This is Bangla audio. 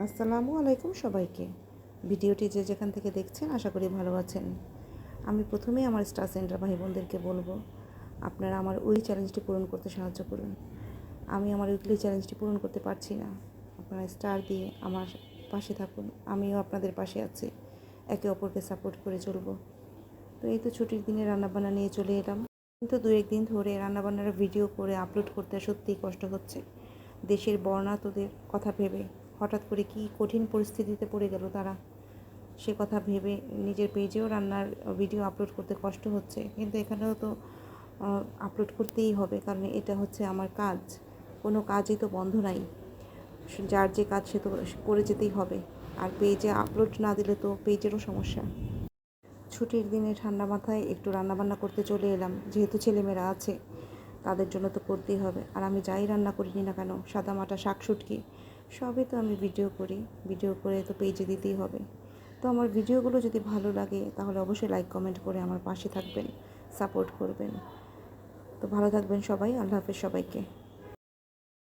আসসালামু আলাইকুম সবাইকে। ভিডিওটি যে যেখান থেকে দেখছেন আশা করি ভালো আছেন। আমি প্রথমেই আমার স্টার সেন্টার ভাই বোনদেরকে বলবো, আপনারা আমার উইকলি চ্যালেঞ্জটি পূরণ করতে সাহায্য করুন। আমি আমার উইকলি চ্যালেঞ্জটি পূরণ করতে পারছি না, আপনারা স্টার দিয়ে আমার পাশে থাকুন। আমিও আপনাদের পাশে আছি, একে অপরকে সাপোর্ট করে চলবো। তো এই তো ছুটির দিনে রান্নাবান্না নিয়ে চলে এলাম, কিন্তু 2-1 দিন ধরে রান্নাবান্নার ভিডিও করে আপলোড করতে সত্যিই কষ্ট হচ্ছে। দেশের বর্ণাঢ্যদের কথা ভেবে হঠাৎ করে কী কঠিন পরিস্থিতিতে পড়ে গেল তারা, সে কথা ভেবে নিজের পেজেও রান্নার ভিডিও আপলোড করতে কষ্ট হচ্ছে, কিন্তু এখানেও তো আপলোড করতেই হবে, কারণ এটা হচ্ছে আমার কাজ। কোনো কাজই তো বন্ধ নাই, যার যে কাজ সে তো করে যেতেই হবে। আর পেজে আপলোড না দিলে তো পেজেরও সমস্যা। ছুটির দিনে ঠান্ডা মাথায় একটু রান্নাবান্না করতে চলে এলাম, যেহেতু ছেলেমেয়েরা আছে তাদের জন্য তো করতেই হবে। আর আমি যাই রান্না করিনি না কেন, সাদামাটা শাক শুটকি সবই তো আমি ভিডিও করি, ভিডিও করে তো পেজে দিতেই হবে। তো আমার ভিডিওগুলো যদি ভালো লাগে তাহলে অবশ্যই লাইক কমেন্ট করে আমার পাশে থাকবেন, সাপোর্ট করবেন। তো ভালো থাকবেন সবাই, আল্লাহ হাফেজ সবাইকে।